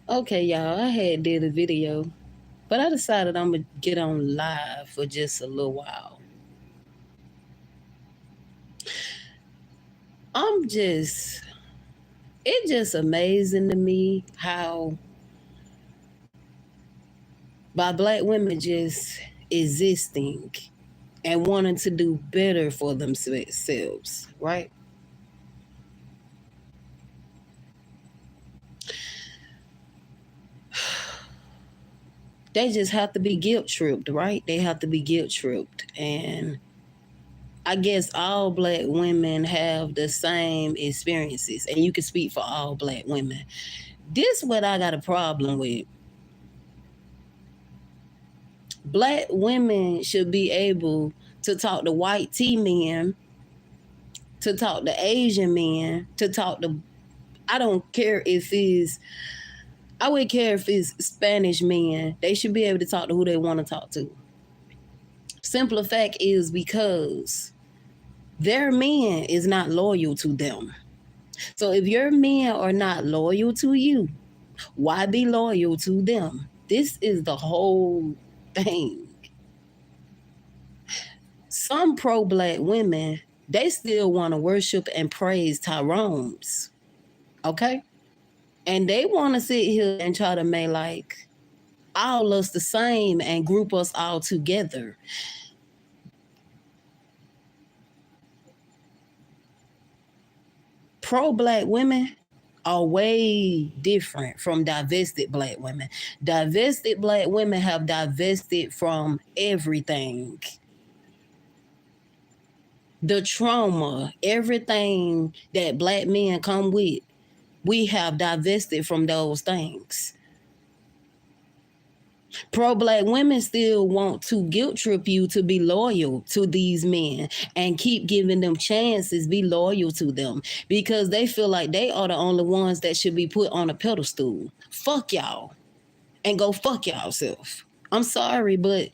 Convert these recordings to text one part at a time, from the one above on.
Okay, y'all, I had did a video, but I decided I'm gonna get on live for just a little while. It's just amazing to me how by black women just existing and wanting to do better for themselves, right? They just have to be guilt tripped, right? They have to be guilt tripped. And I guess all black women have the same experiences, and you can speak for all black women. This what I got a problem with. Black women should be able to talk to white T men, to talk to Asian men, to talk to, I don't care if it's, I would care if it's Spanish men. They should be able to talk to who they want to talk to. Simple fact is because their men is not loyal to them. So if your men are not loyal to you, why be loyal to them? This is the whole thing. Some pro-black women, they still want to worship and praise Tyrone's. Okay? And they want to sit here and try to make like all us the same and group us all together. Pro-black women are way different from divested black women. Divested black women have divested from everything. The trauma, everything that black men come with, we have divested from those things. Pro-black women still want to guilt trip you to be loyal to these men and keep giving them chances, be loyal to them because they feel like they are the only ones that should be put on a pedestal. Fuck y'all and go fuck y'allself. I'm sorry, but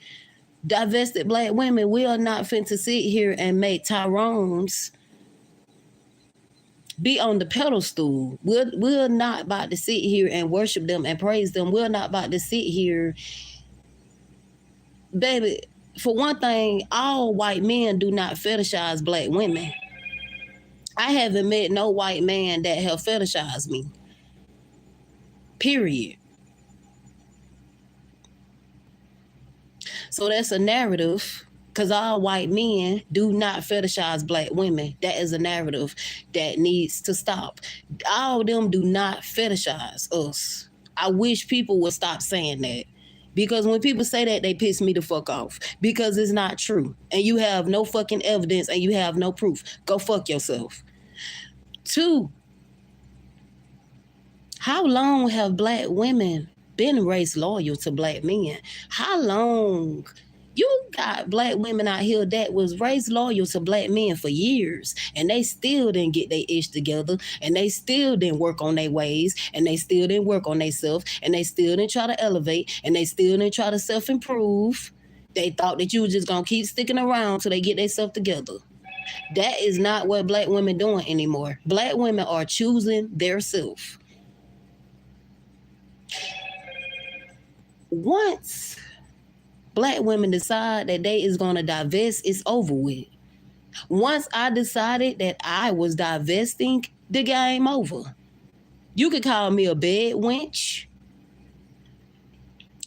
divested black women, we are not fit to sit here and make Tyrone's be on the pedestal. We're not about to sit here and worship them and praise them. We're not about to sit here. Baby, for one thing, all white men do not fetishize black women. I haven't met no white man that have fetishized me. Period. So that's a narrative. Because all white men do not fetishize black women. That is a narrative that needs to stop. All of them do not fetishize us. I wish people would stop saying that. Because when people say that, they piss me the fuck off. Because it's not true. And you have no fucking evidence and you have no proof. Go fuck yourself. 2, how long have black women been race loyal to black men? How long? You got black women out here that was raised loyal to black men for years, and they still didn't get their ish together, and they still didn't work on their ways, and they still didn't work on themselves, and they still didn't try to elevate, and they still didn't try to self-improve. They thought that you were just gonna keep sticking around till they get themselves together. That is not what black women doing anymore. Black women are choosing their self. Once black women decide that they is going to divest, it's over with. Once I decided that I was divesting, the game over. You could call me a bed wench.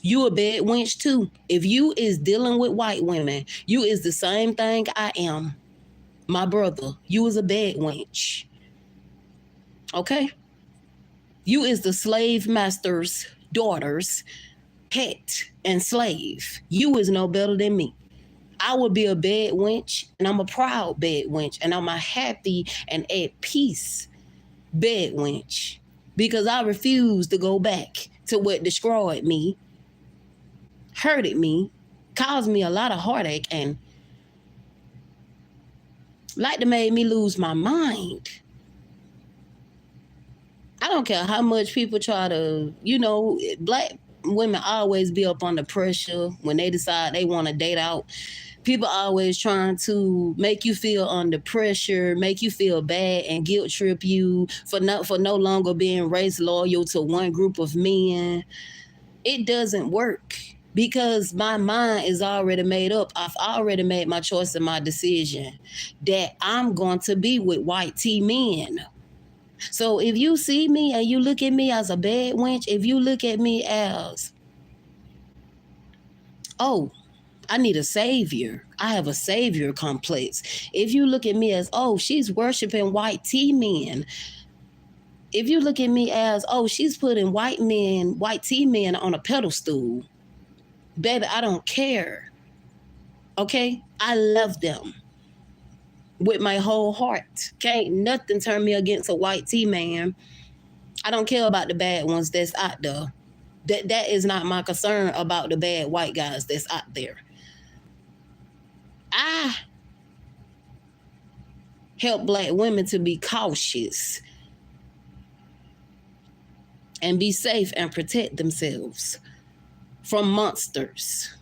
You a bed wench too. If you is dealing with white women, you is the same thing I am. My brother, you is a bed wench. Okay? You is the slave master's daughter's pet and slave. You is no better than me. I would be a bed wench, and I'm a proud bed wench, and I'm a happy and at peace bed wench because I refuse to go back to what destroyed me, hurted me, caused me a lot of heartache, and like to made me lose my mind. I don't care how much people try to, black women always be up under pressure when they decide they want to date out People always trying to make you feel under pressure, make you feel bad, and guilt trip you for no longer being race loyal to one group of men. It doesn't work because my mind is already made up. I've already made my choice and my decision that I'm going to be with white T men. So if you see me and you look at me as a bad wench, if you look at me as, oh, I need a savior, I have a savior complex. If you look at me as, oh, she's worshiping white T men. If you look at me as, oh, she's putting white T men on a pedestal, baby, I don't care. Okay? I love them with my whole heart. Can't nothing turn me against a white T man. I don't care about the bad ones that's out there. That is not my concern about the bad white guys that's out there. I help Black women to be cautious and be safe and protect themselves from monsters.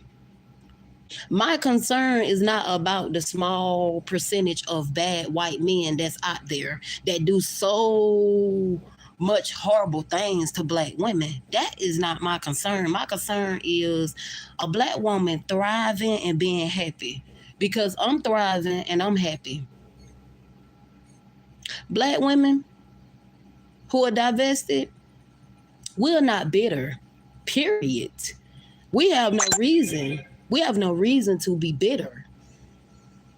My concern is not about the small percentage of bad white men that's out there that do so much horrible things to Black women. That is not my concern. My concern is a Black woman thriving and being happy, because I'm thriving and I'm happy. Black women who are divested, we're not bitter, period. We have no reason. We have no reason to be bitter.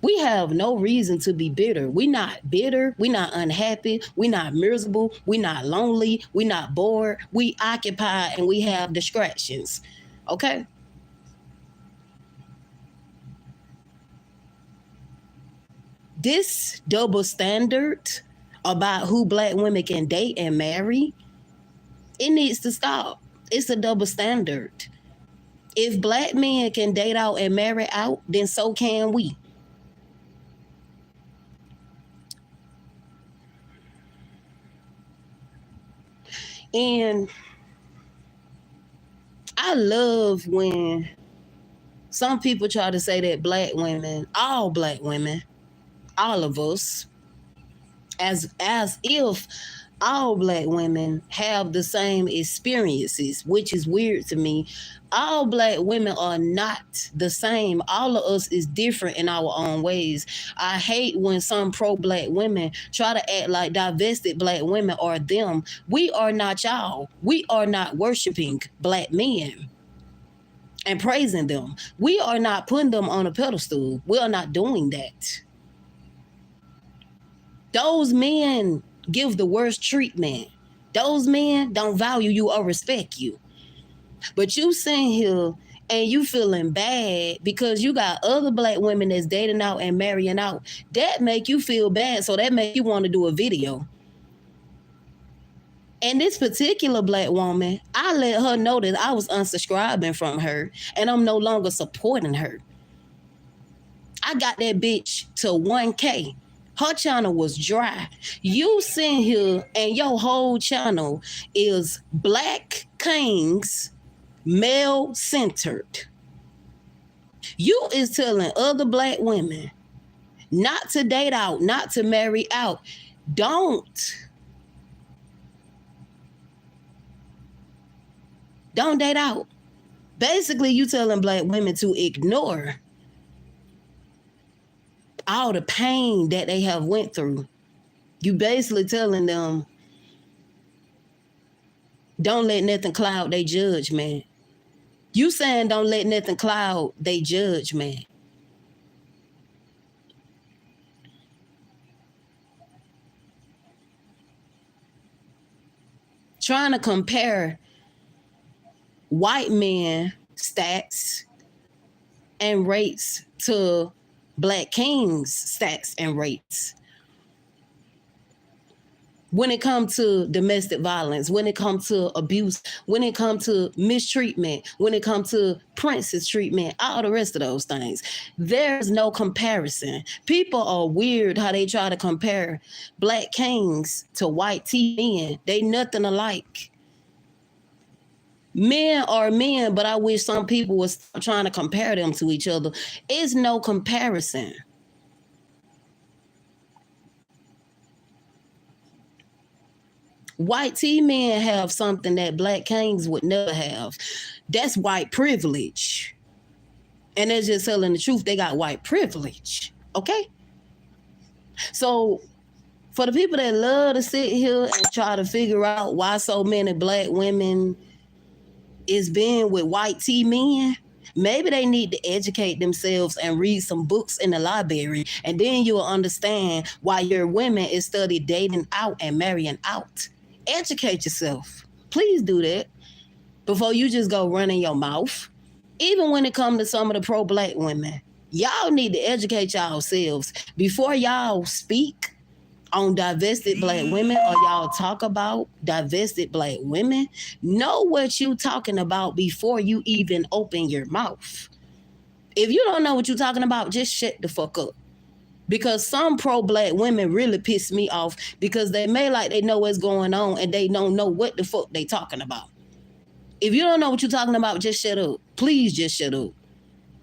We have no reason to be bitter. We're not bitter. We're not unhappy. We're not miserable. We're not lonely. We're not bored. We occupy and we have distractions. Okay? This double standard about who Black women can date and marry, it needs to stop. It's a double standard. If Black men can date out and marry out, then so can we. And I love when some people try to say that Black women, all Black women, all of us, as if all Black women have the same experiences, which is weird to me. All Black women are not the same. All of us is different in our own ways. I hate when some pro-Black women try to act like divested Black women are them. We are not y'all. We are not worshiping Black men and praising them. We are not putting them on a pedestal. We are not doing that. Those men give the worst treatment. Those men don't value you or respect you. But you sitting here and you feeling bad because you got other Black women that's dating out and marrying out. That make you feel bad, so that make you want to do a video. And this particular Black woman, I let her know that I was unsubscribing from her and I'm no longer supporting her. I got that bitch to 1K. Her channel was dry. You sitting here and your whole channel is Black Kings, male-centered. You is telling other Black women not to date out, not to marry out. Don't date out. Basically, you telling Black women to ignore all the pain that they have went through. You basically telling them, don't let nothing cloud their judgment. You saying don't let nothing cloud their judgment. Trying to compare white men stats and rates to Black kings stats and rates. When it comes to domestic violence, when it comes to abuse, when it comes to mistreatment, when it comes to princess treatment, all the rest of those things, there's no comparison. People are weird how they try to compare Black kings to white T men. They nothing alike. Men are men, but I wish some people was trying to compare them to each other. It's no comparison. White T men have something that black kings would never have. That's white privilege. And they're just telling the truth. They got white privilege. Okay? So for the people that love to sit here and try to figure out why so many black women is being with white T men, maybe they need to educate themselves and read some books in the library, and then you'll understand why your women is study dating out and marrying out. Educate yourself. Please do that before you just go running your mouth. Even when it comes to some of the pro-black women, y'all need to educate yourselves before y'all speak on divested black women or y'all talk about divested black women. Know what you talking about before you even open your mouth. If you don't know what you're talking about, just shut the fuck up. Because some pro-black women really piss me off because they may like they know what's going on and they don't know what the fuck they talking about. If you don't know what you're talking about, just shut up. Please just shut up.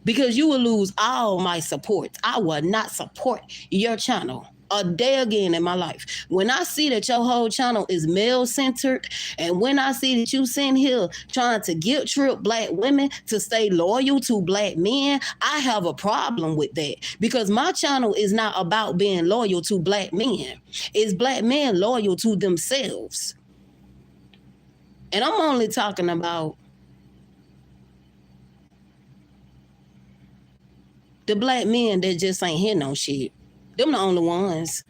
Because you will lose all my support. I will not support your channel a day again in my life. When I see that your whole channel is male-centered, and when I see that you sitting here trying to guilt trip black women to stay loyal to black men, I have a problem with that. Because my channel is not about being loyal to black men. It's black men loyal to themselves. And I'm only talking about the black men that just ain't hitting on shit. Them the only ones.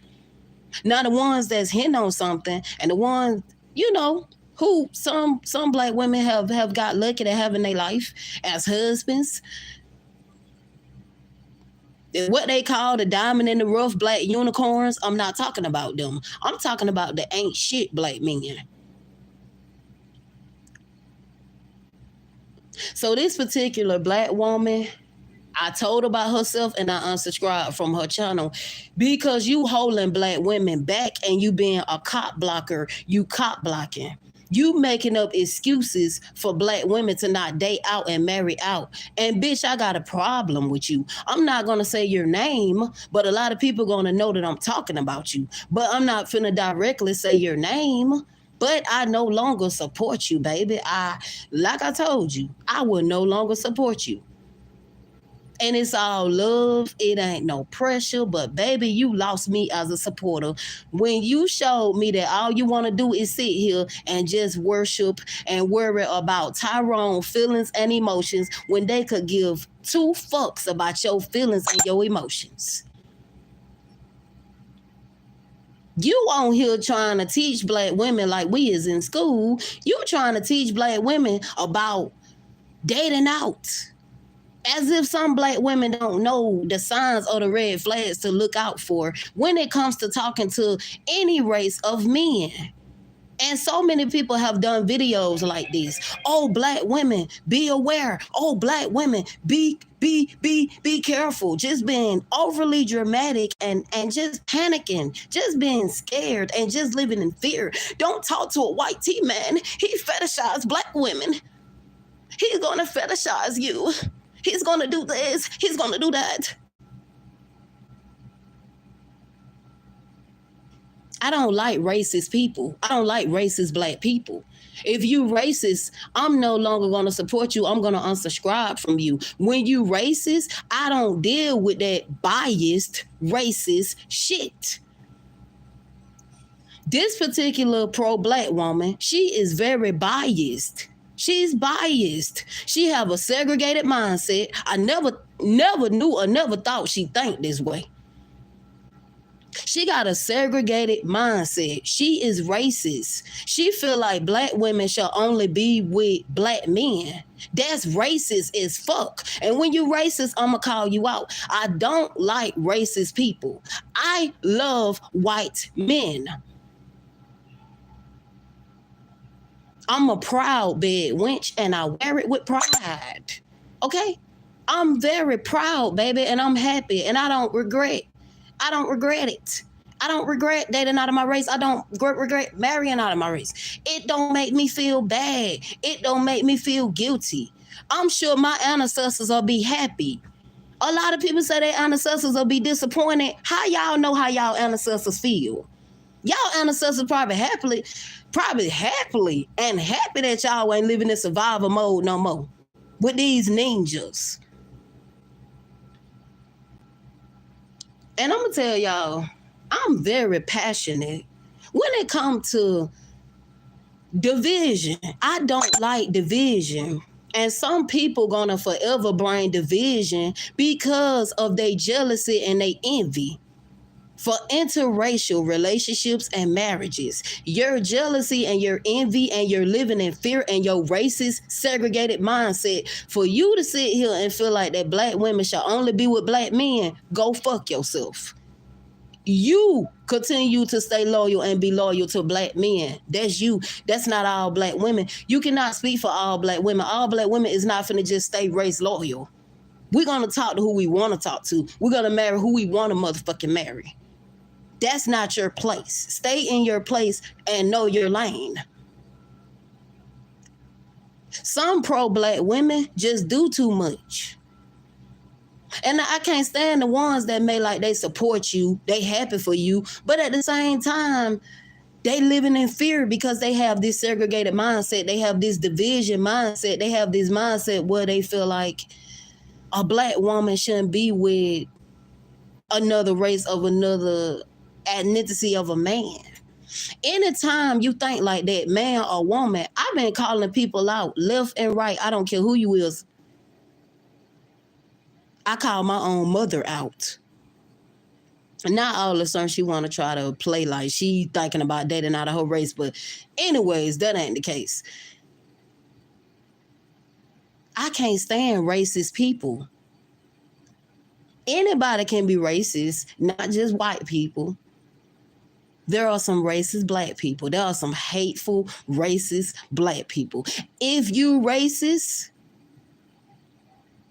Now the ones that's hitting on something, and the ones, you know, who some black women have got lucky to have in their life as husbands. What they call the diamond in the rough black unicorns, I'm not talking about them. I'm talking about the ain't shit black men. So this particular black woman, I told about herself and I unsubscribed from her channel because you holding black women back and you being a cop blocker, you cop blocking. You making up excuses for black women to not date out and marry out. And bitch, I got a problem with you. I'm not going to say your name, but a lot of people going to know that I'm talking about you. But I'm not finna directly say your name. But I no longer support you, baby. Like I told you, I will no longer support you. And it's all love. It ain't no pressure. But baby, you lost me as a supporter when you showed me that all you want to do is sit here and just worship and worry about Tyrone feelings and emotions when they could give two fucks about your feelings and your emotions. You on here trying to teach black women like we is in school. You trying to teach black women about dating out. As if some black women don't know the signs or the red flags to look out for when it comes to talking to any race of men. And so many people have done videos like this. Oh, black women, be aware. Oh, black women, be careful. Just being overly dramatic and just panicking, just being scared and just living in fear. Don't talk to a white T man. He fetishizes black women. He's gonna fetishize you. He's going to do this. He's going to do that. I don't like racist people. I don't like racist black people. If you racist, I'm no longer going to support you. I'm going to unsubscribe from you. When you racist, I don't deal with that biased, racist shit. This particular pro-black woman, she is very biased. She's biased. She have a segregated mindset. I never knew or never thought she'd think this way. She got a segregated mindset. She is racist. She feel like black women shall only be with black men. That's racist as fuck. And when you racist, I'ma call you out. I don't like racist people. I love white men. I'm a proud bed wench and I wear it with pride. Okay? I'm very proud, baby, and I'm happy and I don't regret it. I don't regret dating out of my race. I don't regret marrying out of my race. It don't make me feel bad. It don't make me feel guilty. I'm sure my ancestors will be happy. A lot of people say their ancestors will be disappointed. How y'all know how y'all ancestors feel? Y'all ancestors probably happy and happy that y'all ain't living in survival mode no more with these ninjas. And I'm gonna tell y'all, I'm very passionate when it comes to division. I don't like division. And some people gonna forever bring division because of their jealousy and their envy. For interracial relationships and marriages, your jealousy and your envy and your living in fear and your racist segregated mindset, for you to sit here and feel like that black women should only be with black men, go fuck yourself. You continue to stay loyal and be loyal to black men. That's you. That's not all black women. You cannot speak for all black women. All black women is not finna just stay race loyal. We're gonna talk to who we want to talk to. We're gonna marry who we want to motherfucking marry. That's not your place. Stay in your place and know your lane. Some pro-black women just do too much. And I can't stand the ones that may like they support you, they happy for you, but at the same time, they living in fear because they have this segregated mindset. They have this division mindset. They have this mindset where they feel like a black woman shouldn't be with another race of another ethnicity of a man. Anytime you think like that, man or woman, I've been calling people out left and right. I don't care who you is. I call my own mother out. Not all of a sudden she want to try to play like she thinking about dating out of her race, but anyways, that ain't the case. I can't stand racist people. Anybody can be racist, not just white people. There are some racist black people. There are some hateful, racist black people. If you racist,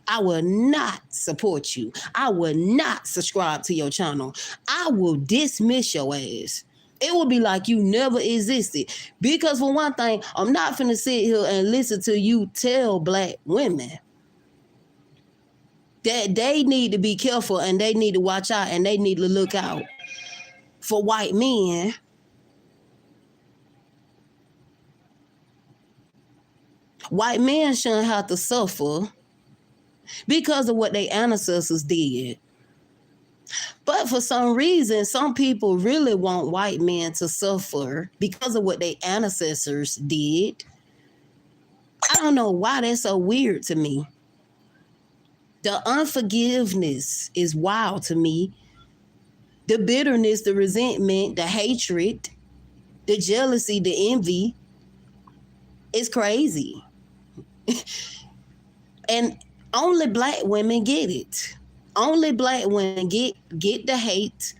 I will not support you. I will not subscribe to your channel. I will dismiss your ass. It will be like you never existed. Because for one thing, I'm not finna sit here and listen to you tell black women that they need to be careful and they need to watch out and they need to look out for white men. White men shouldn't have to suffer because of what their ancestors did. But for some reason, some people really want white men to suffer because of what their ancestors did. I don't know why that's so weird to me. The unforgiveness is wild to me. The bitterness, the resentment, the hatred, the jealousy, the envy is crazy. And only black women get it. Only black women get the hate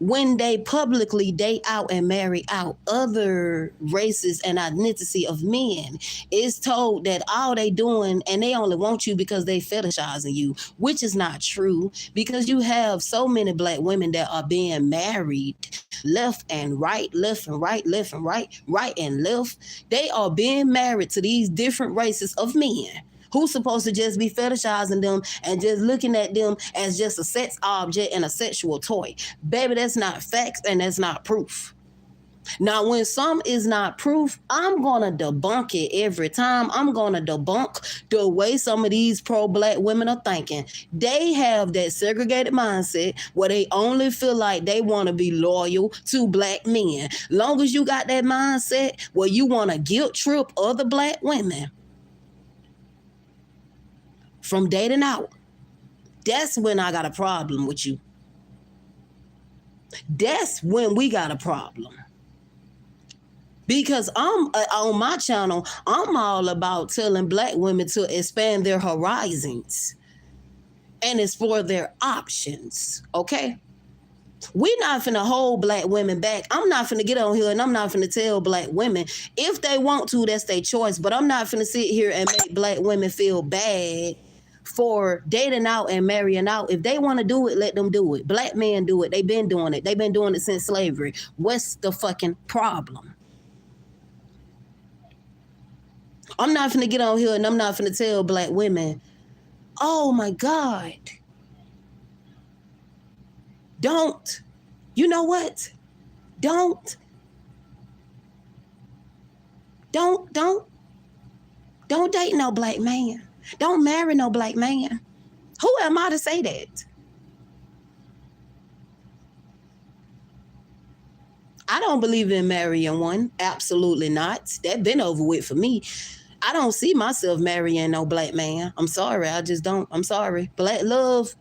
when they publicly date out and marry out other races and identity of men. It's told that all they doing, and they only want you because they fetishizing you, which is not true, because you have so many black women that are being married left and right, left and right, left and right, right and left. They are being married to these different races of men. Who's supposed to just be fetishizing them and just looking at them as just a sex object and a sexual toy? Baby, that's not facts and that's not proof. Now, when some is not proof, I'm going to debunk it every time. I'm going to debunk the way some of these pro-black women are thinking. They have that segregated mindset where they only feel like they want to be loyal to black men. Long as you got that mindset where you want to guilt trip other black women from dating out, that's when I got a problem with you. That's when we got a problem. Because I'm on my channel, I'm all about telling black women to expand their horizons and explore their options, okay? We're not finna hold black women back. I'm not finna get on here and I'm not finna tell black women. If they want to, that's their choice. But I'm not finna sit here and make black women feel bad for dating out and marrying out. If they want to do it, let them do it. Black men do it. They've been doing it. They've been doing it since slavery. What's the fucking problem? I'm not finna get on here and I'm not finna tell black women, oh my God, don't. You know what? Don't date no black man. Don't marry no black man. Who am I to say that? I don't believe in marrying one. Absolutely not. That been over with for me. I don't see myself marrying no black man. I'm sorry. I just don't. I'm sorry. Black love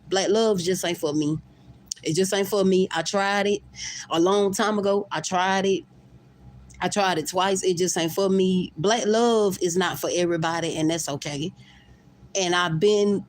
just ain't for me. It just ain't for me. I tried it a long time ago. I tried it twice. It just ain't for me. Black love is not for everybody, and that's okay. And I've been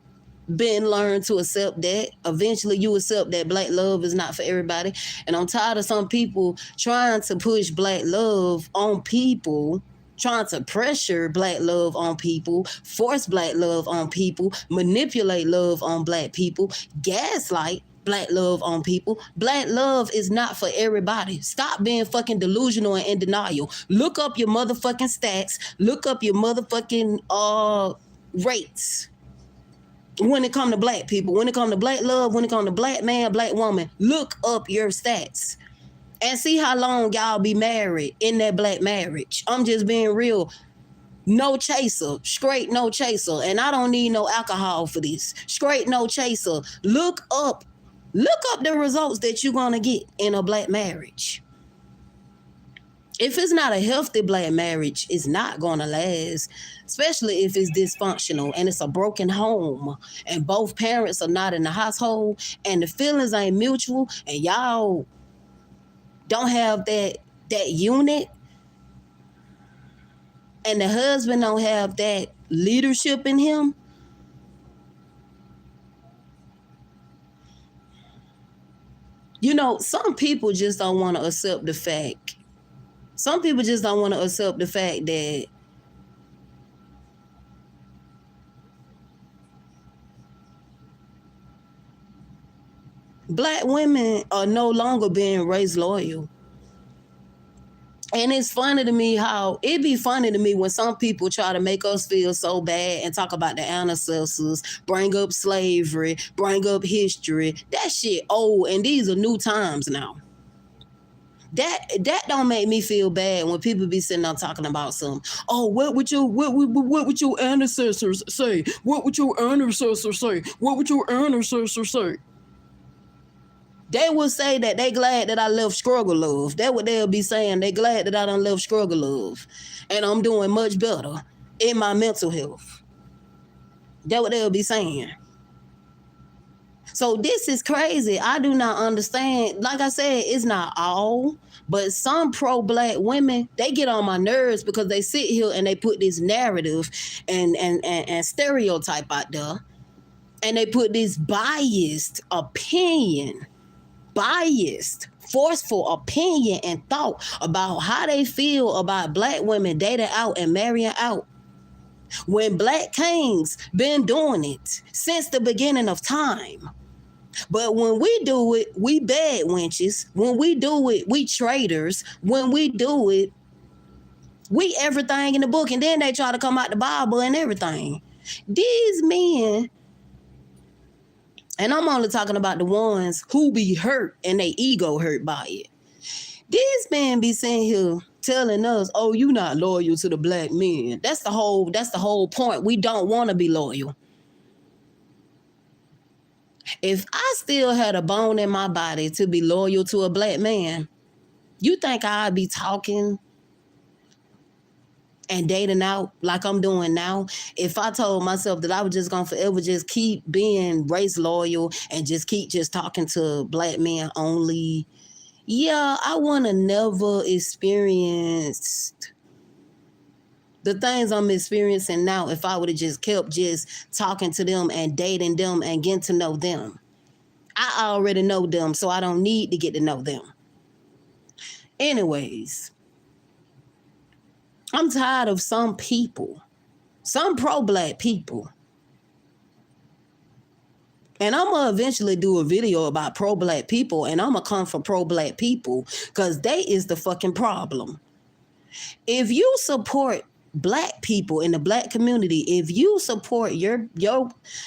learned to accept that. Eventually you accept that black love is not for everybody. And I'm tired of some people trying to push black love on people, trying to pressure black love on people, force black love on people, manipulate love on black people, gaslight black love on people. Black love is not for everybody. Stop being fucking delusional and in denial. Look up your motherfucking stats. Look up your motherfucking rates. When it comes to black people, when it comes to black love, when it comes to black man, black woman, look up your stats and see how long y'all be married in that black marriage. I'm just being real. No chaser, straight no chaser. And I don't need no alcohol for this. Straight no chaser. Look up the results that you're going to get in a black marriage. If it's not a healthy black marriage, it's not going to last, especially if it's dysfunctional and it's a broken home and both parents are not in the household and the feelings ain't mutual and y'all don't have that unit and the husband don't have that leadership in him. You know, some people just don't want to accept the fact. Some people just don't want to accept the fact that black women are no longer being raised loyal. And it's funny to me how it be funny to me when some people try to make us feel so bad and talk about the ancestors, bring up slavery, bring up history. That shit old, and these are new times now. That don't make me feel bad when people be sitting there talking about some, oh, what would your ancestors say? What would your ancestors say? What would your ancestors say? They will say that they glad that I left struggle love. That's what they'll be saying. They glad that I done left struggle love. And I'm doing much better in my mental health. That's what they'll be saying. So this is crazy. I do not understand. Like I said, it's not all, but some pro-black women, they get on my nerves because they sit here and they put this narrative and stereotype out there. And they put this biased, forceful opinion and thought about how they feel about black women dating out and marrying out. When black kings been doing it since the beginning of time. But when we do it, we bad wenches. When we do it, we traitors. When we do it, we everything in the book. And then they try to come out the Bible and everything. These men, and I'm only talking about the ones who be hurt and they ego hurt by it. These men be sitting here telling us, oh, you not loyal to the black men. That's the whole point. We don't want to be loyal. If I still had a bone in my body to be loyal to a black man, you think I'd be talking and dating out like I'm doing now? If I told myself that I was just gonna forever just keep being race loyal and just keep just talking to black men only, yeah, I wanna never experienced the things I'm experiencing now if I would have just kept just talking to them and dating them and getting to know them. I already know them, so I don't need to get to know them. Anyways, I'm tired of some people, some pro-black people, And I'm going to eventually do a video about pro-black people, and I'm going to come for pro-black people because they is the fucking problem. If you support black people in the black community, if you support your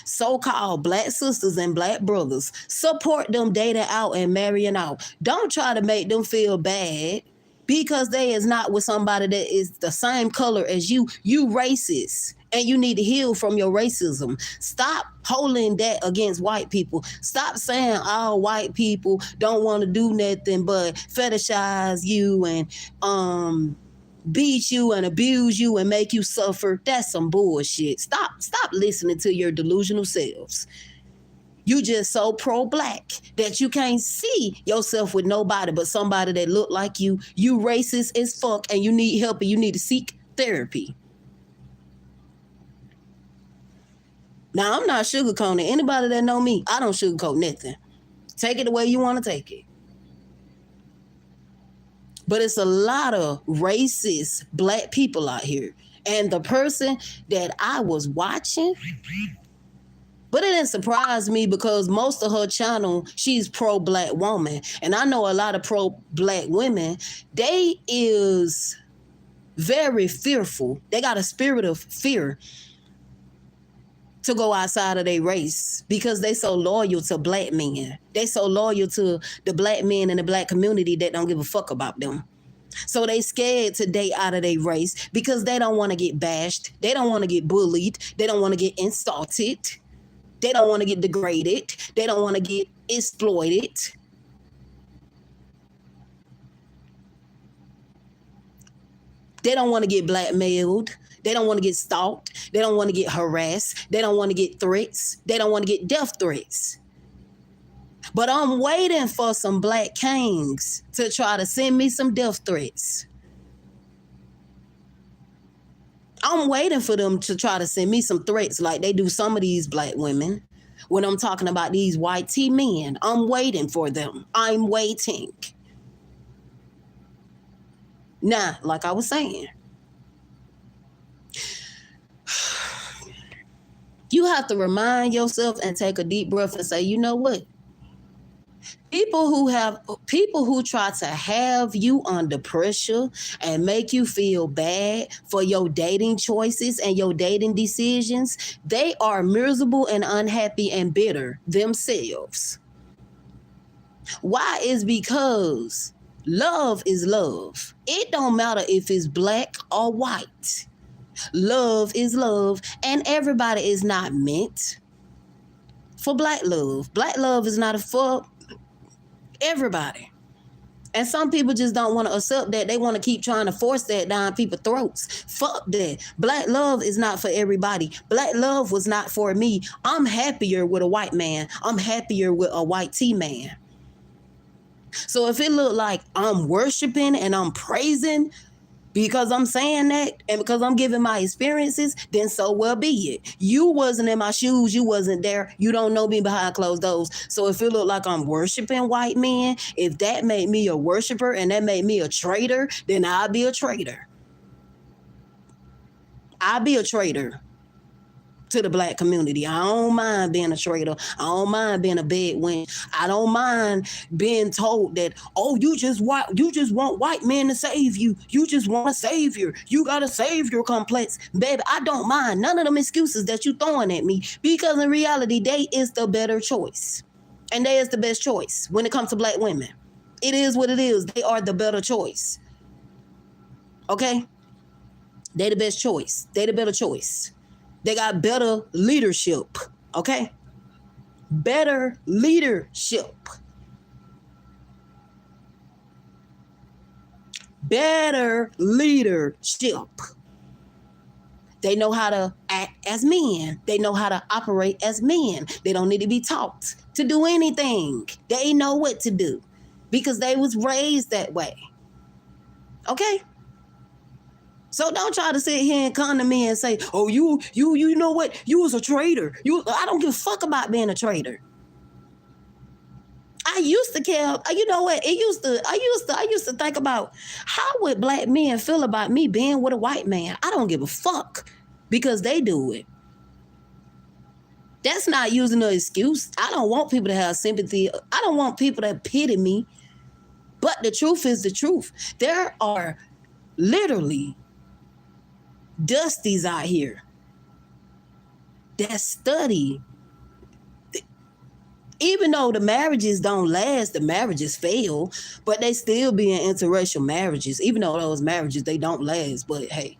so-called black sisters and black brothers, support them dating out and marrying out. Don't try to make them feel bad because they is not with somebody that is the same color as you. You racist. And you need to heal from your racism. Stop holding that against white people. Stop saying all white people don't want to do nothing but fetishize you and beat you and abuse you and make you suffer. That's some bullshit. Stop listening to your delusional selves. You just so pro-black that you can't see yourself with nobody but somebody that look like you. You racist as fuck and you need help and you need to seek therapy. Now, I'm not sugarcoating. Anybody that know me, I don't sugarcoat nothing. Take it the way you want to take it. But it's a lot of racist black people out here. And the person that I was watching, but it didn't surprise me because most of her channel, she's pro-black woman. And I know a lot of pro-black women, they is very fearful. They got a spirit of fear to go outside of their race because they so loyal to black men. They so loyal to the black men in the black community that don't give a fuck about them. So they scared to date out of their race because they don't want to get bashed. They don't want to get bullied. They don't want to get insulted. They don't want to get degraded. They don't want to get exploited. They don't want to get blackmailed. They don't want to get stalked. They don't want to get harassed. They don't want to get threats. They don't want to get death threats. But I'm waiting for some black kings to try to send me some death threats. I'm waiting for them to try to send me some threats like they do some of these black women. When I'm talking about these white tea men, I'm waiting for them. I'm waiting. Now, like I was saying, you have to remind yourself and take a deep breath and say, you know what? People who try to have you under pressure and make you feel bad for your dating choices and your dating decisions, they are miserable and unhappy and bitter themselves. Why? Is because love is love. It don't matter if it's black or white. Love is love, and everybody is not meant for black love. Black love is not for everybody. And some people just don't want to accept that. They want to keep trying to force that down people's throats. Fuck that. Black love is not for everybody. Black love was not for me. I'm happier with a white man. I'm happier with a white tea man. So if it look like I'm worshiping and I'm praising because I'm saying that and because I'm giving my experiences, then so well be it. You wasn't in my shoes. You wasn't there. You don't know me behind closed doors. So if it look like I'm worshiping white men, if that made me a worshiper and that made me a traitor, then I'll be a traitor. I'll be a traitor to the black community. I don't mind being a traitor. I don't mind being a bad wench. I don't mind being told that, oh, you just want white men to save you. You just want a savior. You got a savior complex. Baby, I don't mind none of them excuses that you throwing at me because in reality, they is the better choice. And they is the best choice when it comes to black women. It is what it is. They are the better choice. Okay? They the best choice. They the better choice. They got better leadership, okay? Better leadership. Better leadership. They know how to act as men. They know how to operate as men. They don't need to be taught to do anything. They know what to do because they was raised that way, okay? So don't try to sit here and come to me and say, oh, you know what? You was a traitor. I don't give a fuck about being a traitor. I used to care. You know what? I used to think about how would black men feel about me being with a white man. I don't give a fuck because they do it. That's not using an excuse. I don't want people to have sympathy. I don't want people to pity me. But the truth is the truth. There are literally dusties out here that study. Even though the marriages don't last, the marriages fail, but they still be in interracial marriages. Even though those marriages, they don't last, but hey.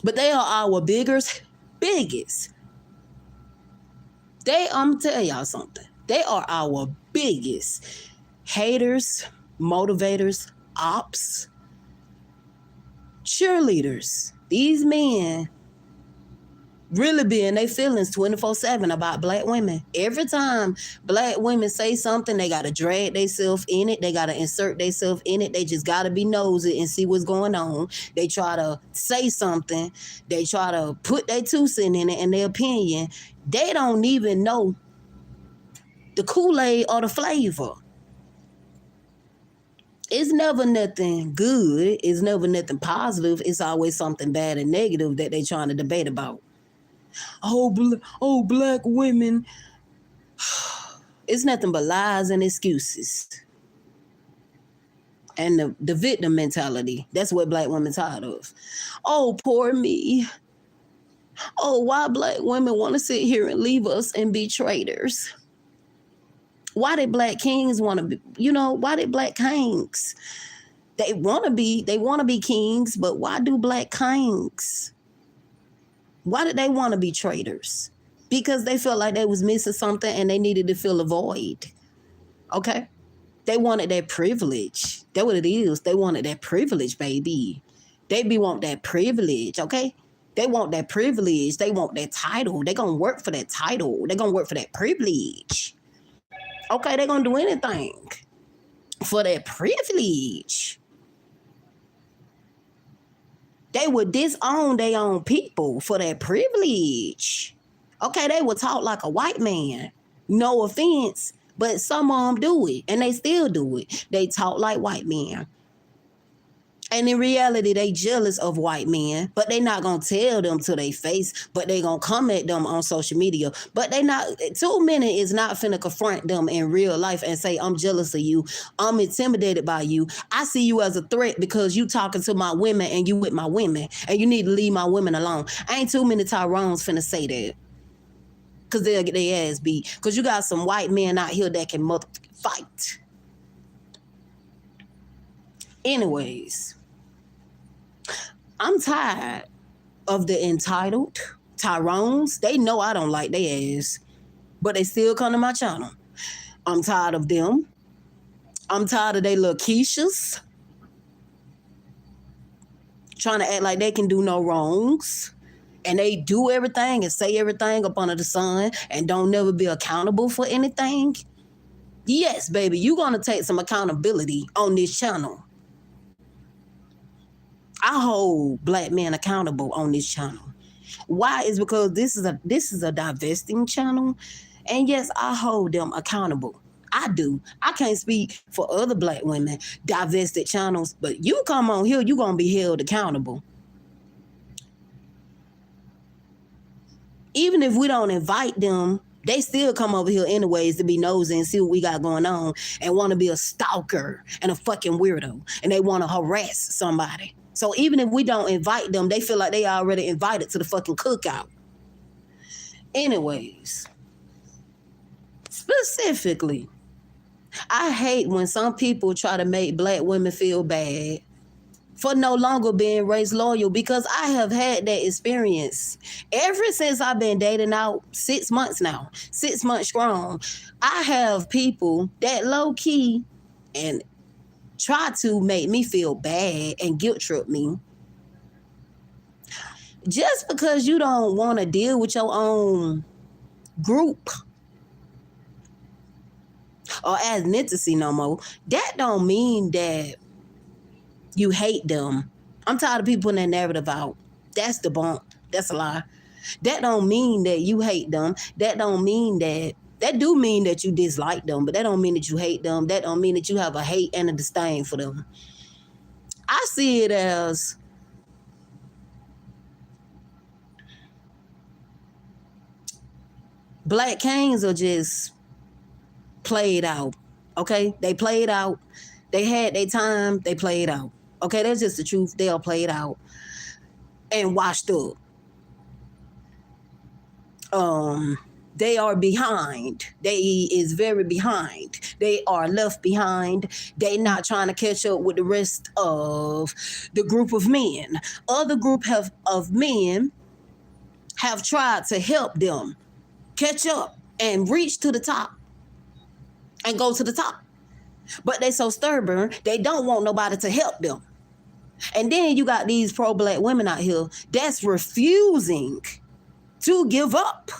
But they are our biggest. I'm tell y'all something. They are our biggest haters, motivators, ops, cheerleaders. These men really be in their feelings 24/7 about black women. Every time black women say something, they got to drag themselves in it. They got to insert themselves in it. They just got to be nosy and see what's going on. They try to say something. They try to put their 2 cents in it and their opinion. They don't even know the Kool-Aid or the flavor. It's never nothing good. It's never nothing positive. It's always something bad and negative that they trying to debate about. Oh, black women. It's nothing but lies and excuses. And the victim mentality. That's what black women tired of. Oh, poor me. Oh, why black women want to sit here and leave us and be traitors? Why did black kings want to be, why did black kings? They want to be kings, but why do black kings? Why did they want to be traitors? Because they felt like they was missing something and they needed to fill a void. Okay? They wanted that privilege. That's what it is. They wanted that privilege, baby. They want that privilege, okay? They want that privilege. They want that title. They're going to work for that title. They're going to work for that privilege. Okay, they're going to do anything for that privilege. They would disown their own people for that privilege. Okay, they would talk like a white man. No offense, but some of them do it, and they still do it. They talk like white men. And in reality, they jealous of white men, but they not going to tell them to their face, but they going to come at them on social media. But they not, too many is not finna confront them in real life and say, I'm jealous of you. I'm intimidated by you. I see you as a threat because you talking to my women and you with my women, and you need to leave my women alone. Ain't too many Tyrones finna say that. Because they'll get their ass beat. Because you got some white men out here that can fight. Anyways, I'm tired of the entitled Tyrones. They know I don't like their ass, but they still come to my channel. I'm tired of them. I'm tired of they little Keishas trying to act like they can do no wrongs. And they do everything and say everything up under the sun and don't never be accountable for anything. Yes, baby, you're going to take some accountability on this channel. I hold black men accountable on this channel. Why? Is because this is a divesting channel. And yes, I hold them accountable. I do. I can't speak for other black women divested channels, but you come on here, you're going to be held accountable. Even if we don't invite them, they still come over here anyways to be nosy and see what we got going on and want to be a stalker and a fucking weirdo. And they want to harass somebody. So even if we don't invite them, they feel like they already invited to the fucking cookout. Anyways, specifically, I hate when some people try to make black women feel bad for no longer being race loyal, because I have had that experience ever since I've been dating out 6 months now, 6 months strong. I have people that low key and try to make me feel bad and guilt trip me. Just because you don't want to deal with your own group or ethnicity no more, that don't mean that you hate them. I'm tired of people putting that narrative out. That's debunked. That's a lie. That don't mean that you hate them. That don't mean that. That do mean that you dislike them, but that don't mean that you hate them. That don't mean that you have a hate and a disdain for them. I see it as Black kings are just played out. Okay? They played out. They had their time. They played out. Okay? That's just the truth. They are played out and washed up. They are behind. They is very behind. They are left behind. They not trying to catch up with the rest of the group of men. Other group of men have tried to help them catch up and reach to the top and go to the top. But they so stubborn, they don't want nobody to help them. And then you got these pro-black women out here that's refusing to give up.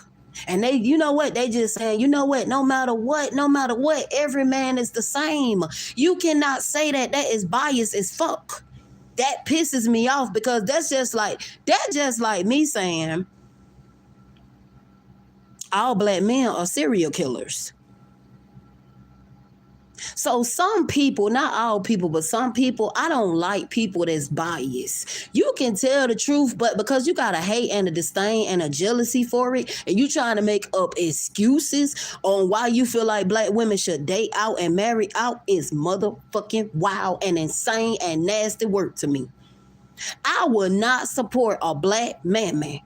And they, you know what, they just saying, you know what, no matter what, every man is the same. You cannot say that. That is biased as fuck. That pisses me off, because that's just like me saying all black men are serial killers. So some people, not all people, but some people, I don't like people that's biased. You can tell the truth, but because you got a hate and a disdain and a jealousy for it, and you trying to make up excuses on why you feel like black women should date out and marry out, is motherfucking wild and insane and nasty work to me. I will not support a black mammy.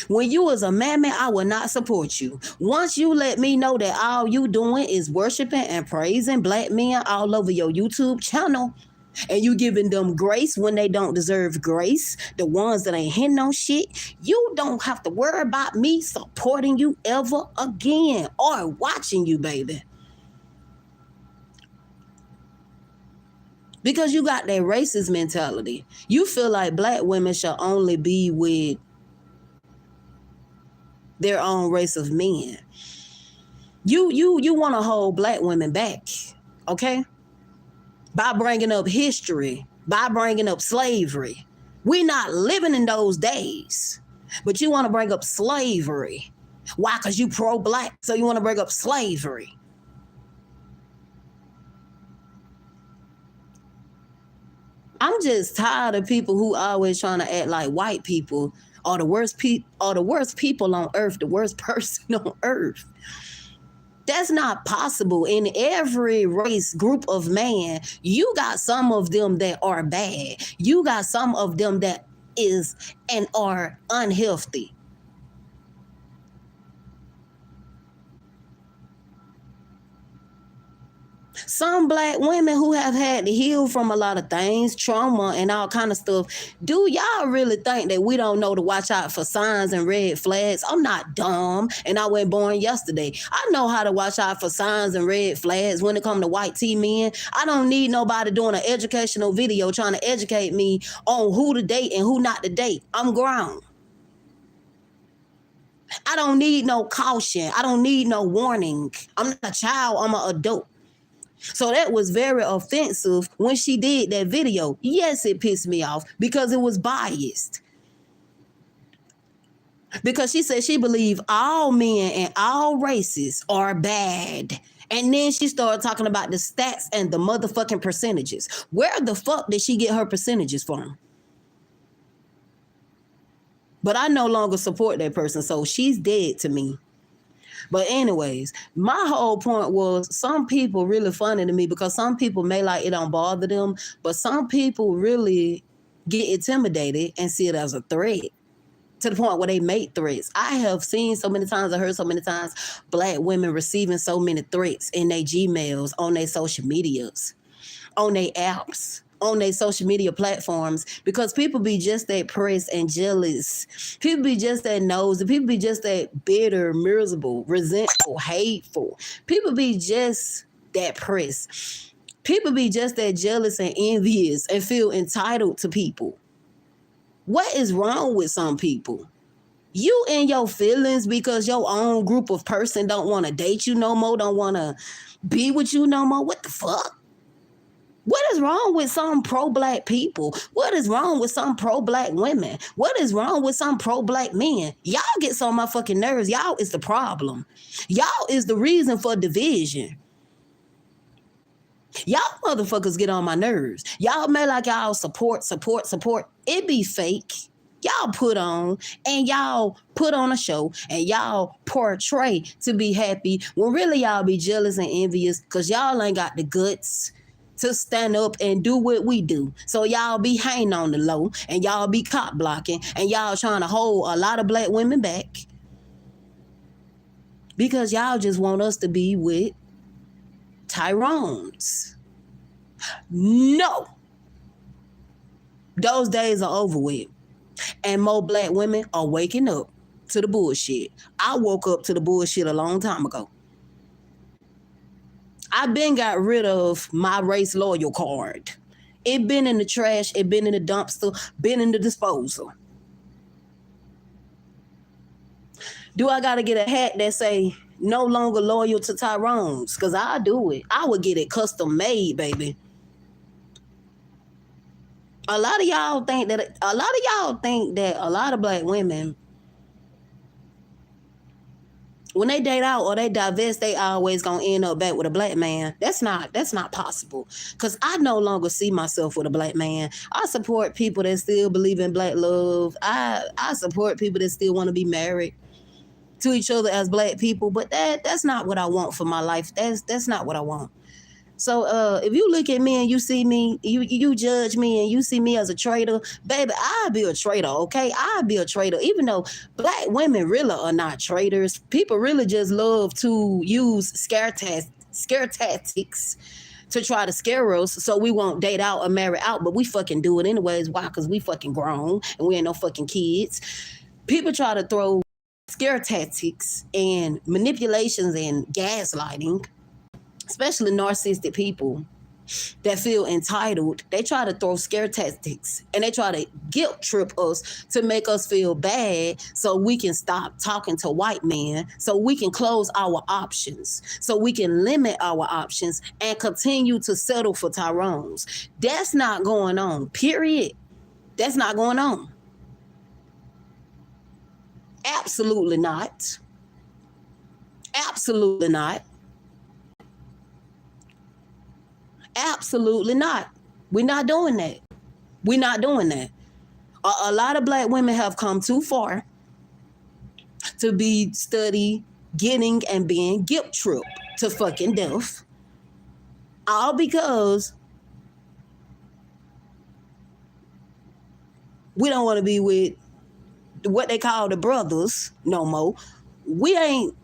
When you was a mammy, I will not support you. Once you let me know that all you doing is worshiping and praising black men all over your YouTube channel, and you giving them grace when they don't deserve grace, the ones that ain't hitting no shit, you don't have to worry about me supporting you ever again or watching you, baby. Because you got that racist mentality. You feel like black women should only be with their own race of men. You want to hold black women back, okay? By bringing up history, by bringing up slavery. We're not living in those days, but you want to bring up slavery. Why? Because you pro-black, so you want to bring up slavery. I'm just tired of people who always trying to act like white people are the worst people on earth, the worst person on earth. That's not possible. In every race group of man, you got some of them that are bad. You got some of them that is and are unhealthy. Some black women who have had to heal from a lot of things, trauma and all kind of stuff. Do y'all really think that we don't know to watch out for signs and red flags? I'm not dumb, and I wasn't born yesterday. I know how to watch out for signs and red flags when it comes to white tea men. I don't need nobody doing an educational video trying to educate me on who to date and who not to date. I'm grown. I don't need no caution. I don't need no warning. I'm not a child. I'm an adult. So that was very offensive when she did that video. Yes, it pissed me off because it was biased. Because she said she believed all men and all races are bad. And then she started talking about the stats and the motherfucking percentages. Where the fuck did she get her percentages from? But I no longer support that person, so she's dead to me. But anyways, my whole point was some people really funny to me because some people may like it don't bother them, but some people really get intimidated and see it as a threat to the point where they make threats. I have seen so many times, I heard so many times, black women receiving so many threats in their Gmails, on their social medias, on their apps, on their social media platforms, because people be just that pressed and jealous. People be just that nosy. People be just that bitter, miserable, resentful, hateful. People be just that pressed. People be just that jealous and envious and feel entitled to people. What is wrong with some people? You in your feelings because your own group of person don't want to date you no more, don't want to be with you no more. What the fuck? What is wrong with some pro-black people? What is wrong with some pro-black women? What is wrong with some pro-black men? Y'all get so on my fucking nerves. Y'all is the problem. Y'all is the reason for division. Y'all motherfuckers get on my nerves. Y'all may like y'all support. It be fake. y'all put on, and y'all put on a show, and y'all portray to be happy when really y'all be jealous and envious because y'all ain't got the guts to stand up and do what we do. So y'all be hanging on the low, and y'all be cop blocking, and y'all trying to hold a lot of black women back because y'all just want us to be with Tyrones. No, those days are over with. And more black women are waking up to the bullshit. I woke up to the bullshit a long time ago. I been got rid of my race loyal card. It been in the trash, it been in the dumpster, been in the disposal. Do I gotta get a hat that say no longer loyal to Tyrone's? Cause I do it. I would get it custom made, baby. A lot of y'all think that a lot of black women, when they date out or they divest, they always gonna end up back with a black man. That's not possible. Cause I no longer see myself with a black man. I support people that still believe in black love. I support people that still want to be married to each other as black people. But that's not what I want for my life. That's not what I want. So if you look at me and you see me, you judge me and you see me as a traitor, baby, I'll be a traitor, okay? I'll be a traitor. Even though black women really are not traitors. People really just love to use scare tactics to try to scare us so we won't date out or marry out, but we fucking do it anyways. Why? Because we fucking grown and we ain't no fucking kids. People try to throw scare tactics and manipulations and gaslighting, especially narcissistic people that feel entitled. They try to throw scare tactics and they try to guilt trip us to make us feel bad so we can stop talking to white men, so we can close our options, so we can limit our options and continue to settle for Tyrone's. That's not going on, period. That's not going on. Absolutely not. Absolutely not. Absolutely not. We're not doing that. We're not doing that. A lot of black women have come too far to be study, getting, and being guilt tripped to fucking death. All because we don't want to be with what they call the brothers no more. We ain't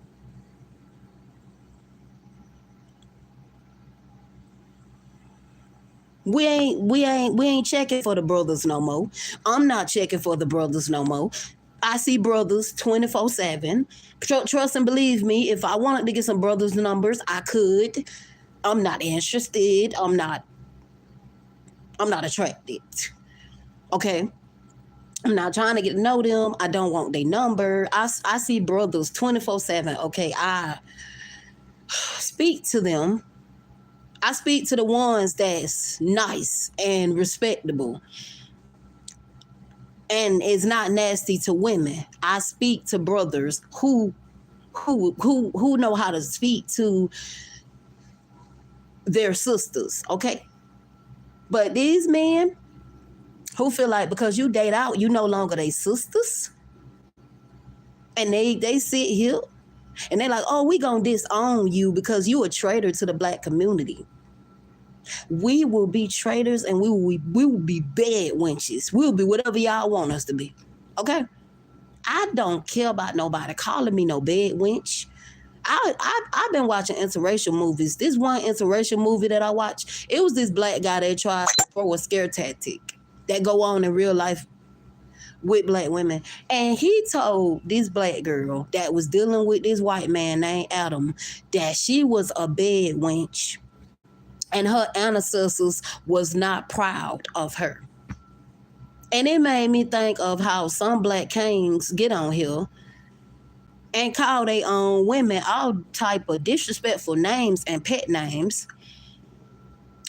checking for the brothers no more. I'm not checking for the brothers no more. I see brothers 24/7. Trust and believe me, if I wanted to get some brothers numbers, I could. I'm not interested. I'm not attracted. Okay. I'm not trying to get to know them. I don't want their number. I see brothers 24/7. Okay. I speak to them. I speak to the ones that's nice and respectable and is not nasty to women. I speak to brothers who know how to speak to their sisters, okay? But these men who feel like because you date out, you no longer they sisters, and they sit here and they're like, oh, we gonna disown you because you a traitor to the black community. We will be traitors and we will be bad wenches. We'll be whatever y'all want us to be. Okay? I don't care about nobody calling me no bad wench. I've been watching interracial movies. This one interracial movie that I watched, it was this black guy that tried to throw a scare tactic that go on in real life with black women. And he told this black girl that was dealing with this white man named Adam that she was a bad wench and her ancestors was not proud of her. And it made me think of how some black kings get on here and call their own women all type of disrespectful names and pet names.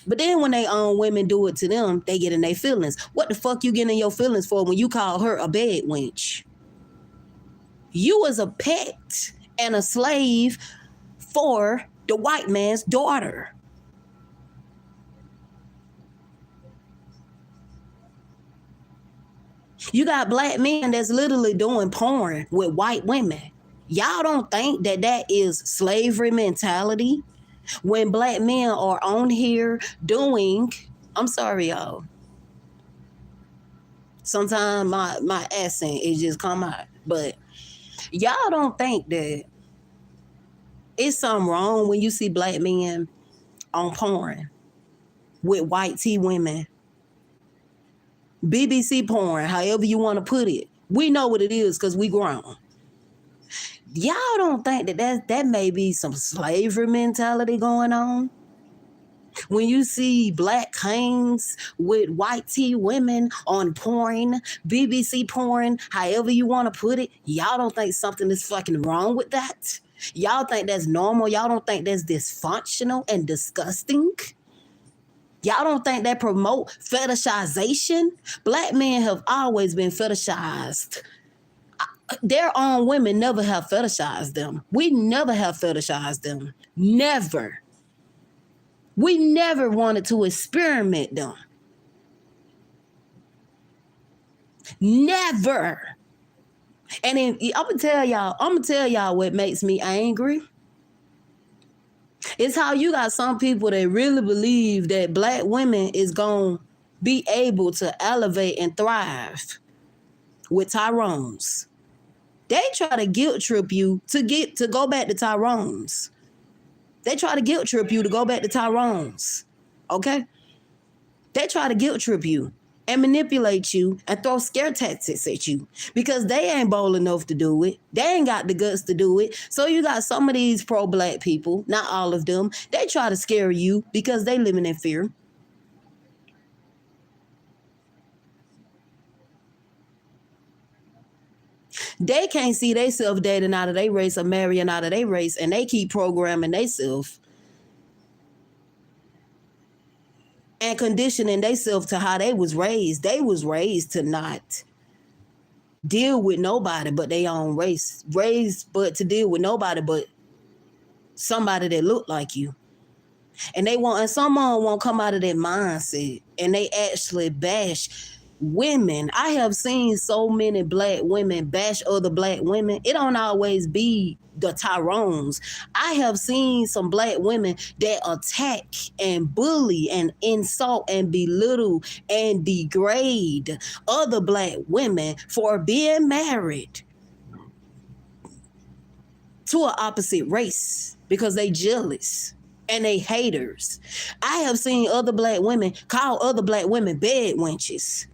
But then when their own women do it to them, they get in their feelings. What the fuck you getting in your feelings for when you call her a bad wench? You was a pet and a slave for the white man's daughter. You got black men that's literally doing porn with white women. Y'all don't think that that is slavery mentality? When black men are on here doing, I'm sorry, y'all. Sometimes my accent it just come out. But y'all don't think that it's something wrong when you see black men on porn with white tea women, BBC porn, however you want to put it. We know what it is because we grown. Y'all don't think that may be some slavery mentality going on? When you see black kings with white tea women on porn, BBC porn, however you want to put it, y'all don't think something is fucking wrong with that? Y'all think that's normal? Y'all don't think that's dysfunctional and disgusting? Y'all don't think that promote fetishization? Black men have always been fetishized. Their own women never have fetishized them. We never have fetishized them. Never. We never wanted to experiment them. Never. And then I'm gonna tell y'all what makes me angry. It's how you got some people that really believe that black women is gonna be able to elevate and thrive with Tyrone's. They try to guilt trip you to go back to Tyrone's. They try to guilt trip you to go back to Tyrone's. Okay? They try to guilt trip you and manipulate you and throw scare tactics at you because they ain't bold enough to do it. They ain't got the guts to do it. So you got some of these pro-black people, not all of them, they try to scare you because they living in fear. They can't see themselves dating out of their race or marrying out of their race, and they keep programming themselves and conditioning themselves to how they was raised. They was raised to not deal with nobody but their own race. Raised but to deal with nobody but somebody that looked like you. And someone won't come out of that mindset and they actually bash women. I have seen so many black women bash other black women. It don't always be the Tyrones. I have seen some black women that attack and bully and insult and belittle and degrade other black women for being married to an opposite race because they jealous and they haters. I have seen other black women call other black women bed wenches.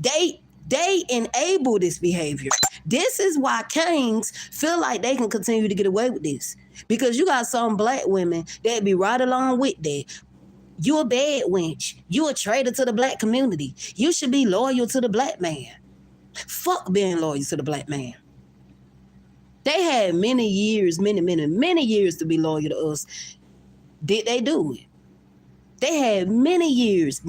They enable this behavior. This is why kings feel like they can continue to get away with this. Because you got some black women that be right along with that. You a bad wench. You a traitor to the black community. You should be loyal to the black man. Fuck being loyal to the black man. They had many years to be loyal to us. Did they do it? They had many years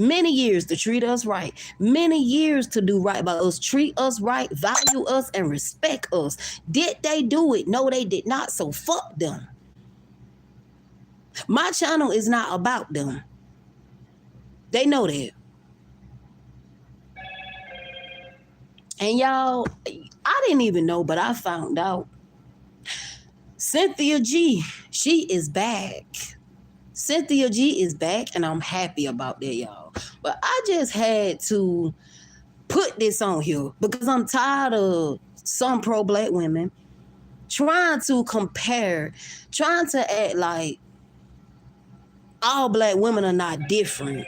to treat us right, many years to do right by us, treat us right, value us, and respect us. Did they do it? No, they did not, so fuck them. My channel is not about them. They know that. And y'all, I didn't even know, but I found out. Cynthia G, she is back. Cynthia G is back, and I'm happy about that, y'all. But I just had to put this on here because I'm tired of some pro-black women trying to compare, trying to act like all black women are not different.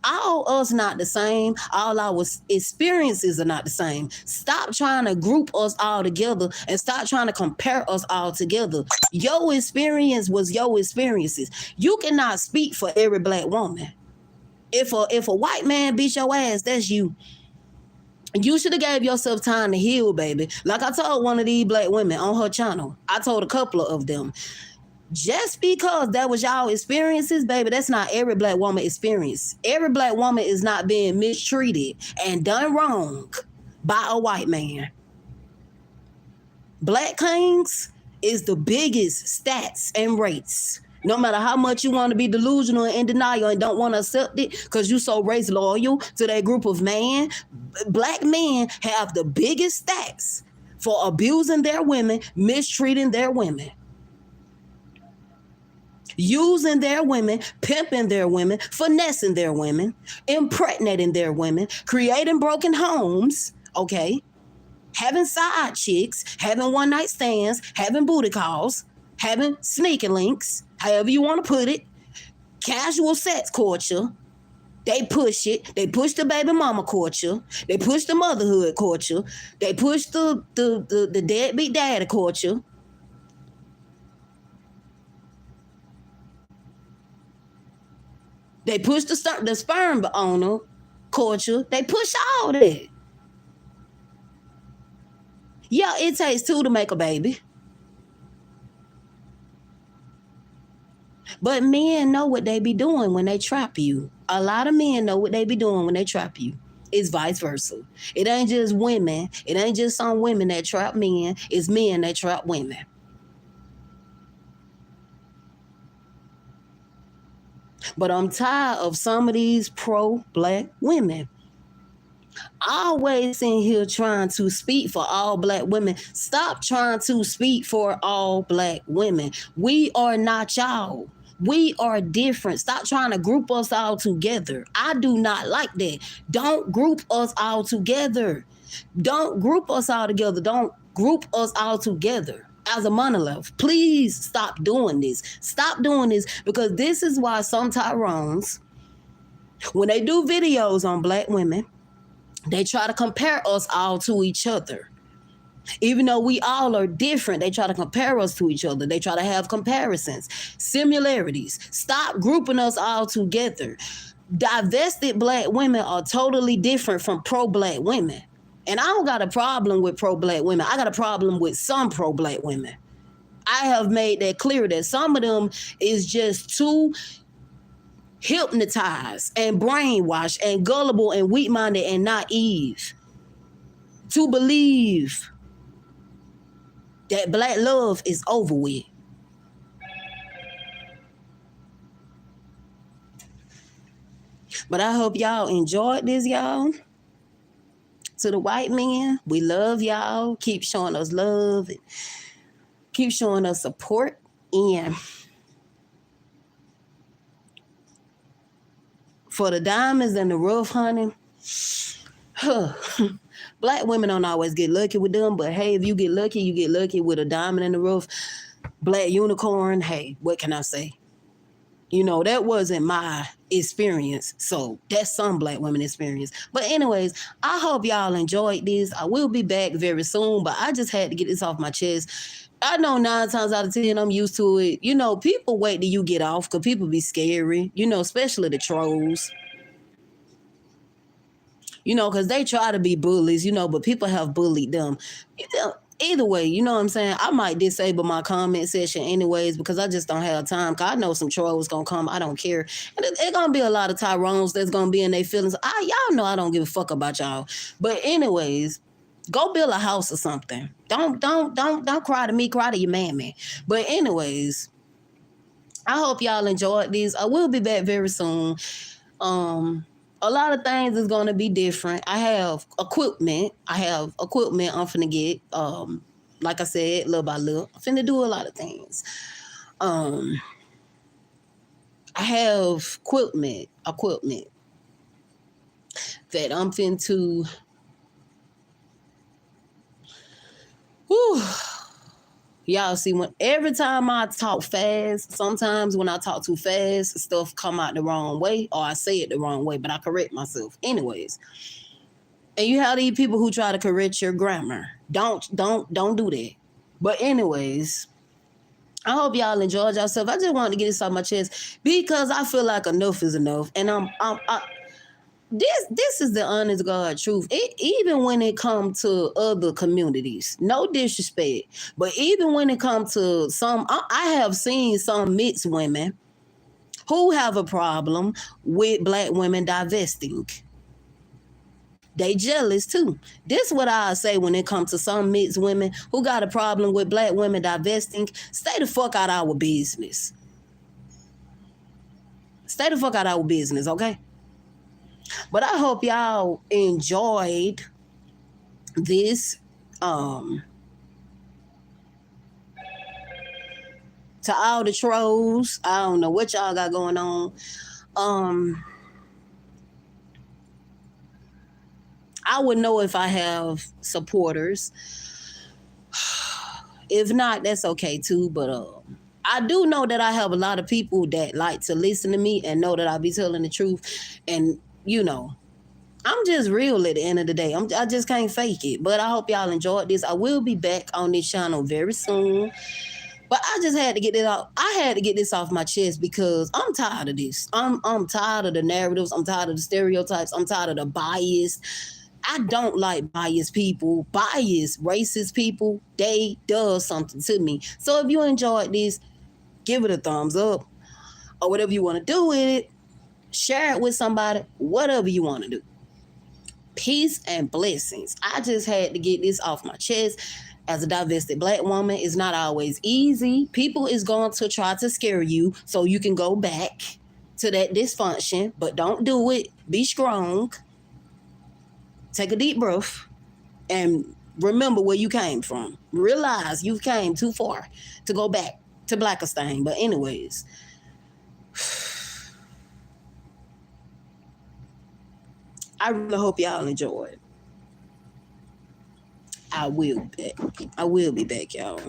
All us not the same. All our experiences are not the same. Stop trying to group us all together and stop trying to compare us all together. Your experience was your experiences. You cannot speak for every black woman. If a white man beat your ass, that's you. You should have gave yourself time to heal, baby. Like I told one of these black women on her channel. I told a couple of them. Just because that was y'all experiences, baby, that's not every black woman experience. Every black woman is not being mistreated and done wrong by a white man. Black kings is the biggest stats and rates No matter how much you want to be delusional and in denial and don't want to accept it because you so race loyal to that group of men, black men have the biggest stats for abusing their women, mistreating their women, using their women, pimping their women, finessing their women, impregnating their women, creating broken homes, okay? Having side chicks, having one night stands, having booty calls, having sneaky links, however you want to put it, casual sex culture. They push it. They push the baby mama culture. They push the motherhood culture. They push the deadbeat daddy culture. They push the sperm owner culture. They push all that. Yeah, it takes two to make a baby. But men know what they be doing when they trap you. A lot of men know what they be doing when they trap you. It's vice versa. It ain't just women. It ain't just some women that trap men. It's men that trap women. But I'm tired of some of these pro-black women always in here trying to speak for all black women. Stop trying to speak for all black women. We are not y'all. We are different. Stop trying to group us all together. I do not like that. Don't group us all together. Don't group us all together. Don't group us all together as a monolith. Please stop doing this. Stop doing this, because this is why some Tyrones, when they do videos on black women, they try to compare us all to each other. Even though we all are different, they try to compare us to each other. They try to have comparisons, similarities. Stop grouping us all together. Divested black women are totally different from pro-black women. And I don't got a problem with pro-black women. I got a problem with some pro-black women. I have made that clear that some of them is just too hypnotized and brainwashed and gullible and weak-minded and naive to believe that black love is over with. But I hope y'all enjoyed this, y'all. To the white men, we love y'all. Keep showing us love. And keep showing us support. And for the diamonds and the rough, honey, black women don't always get lucky with them. But hey, if you get lucky with a diamond in the rough, black unicorn, hey, what can I say? You know, that wasn't my experience. So that's some black women experience. But anyways, I hope y'all enjoyed this. I will be back very soon, but I just had to get this off my chest. I know 9 times out of 10, I'm used to it. You know, people wait till you get off because people be scary, you know, especially the trolls. You know, because they try to be bullies, you know, but people have bullied them. Either way, you know what I'm saying? I might disable my comment section anyways because I just don't have time. Because I know some trolls going to come. I don't care. And it's going to be a lot of Tyrones that's going to be in their feelings. Y'all know I don't give a fuck about y'all. But anyways, go build a house or something. Don't cry to me. Cry to your mammy. But anyways, I hope y'all enjoyed this. I will be back very soon. A lot of things is going to be different. I have equipment. I'm finna get, like I said, little by little. I'm finna do a lot of things. I have equipment that I'm finna whew. Y'all see, every time I talk fast, sometimes when I talk too fast, stuff come out the wrong way, or I say it the wrong way, but I correct myself. Anyways, and you have these people who try to correct your grammar. Don't do that. But anyways, I hope y'all enjoyed yourself. I just wanted to get this off my chest because I feel like enough is enough, and This is the honest God truth. Even when it comes to other communities, no disrespect, but even when it comes to some, I have seen some mixed women who have a problem with black women divesting. They jealous too. This is what I say when it comes to some mixed women who got a problem with black women divesting. Stay the fuck out of our business. Stay the fuck out of our business, okay? But I hope y'all enjoyed this. To all the trolls, I don't know what y'all got going on. I would know if I have supporters. If not, that's okay too. But I do know that I have a lot of people that like to listen to me and know that I be telling the truth. And, you know, I'm just real at the end of the day. I just can't fake it. But I hope y'all enjoyed this. I will be back on this channel very soon. But I just had to get it out. I had to get this off my chest because I'm tired of this. I'm tired of the narratives. I'm tired of the stereotypes. I'm tired of the bias. I don't like biased people. Biased, racist people, they does something to me. So if you enjoyed this, give it a thumbs up or whatever you want to do with it. Share it with somebody, whatever you want to do. Peace and blessings. I just had to get this off my chest. As a divested Black woman, it's not always easy. People is going to try to scare you so you can go back to that dysfunction, but don't do it. Be strong. Take a deep breath and remember where you came from. Realize you came too far to go back to Blackistan. But anyways, I really hope y'all enjoyed. I will be back, y'all.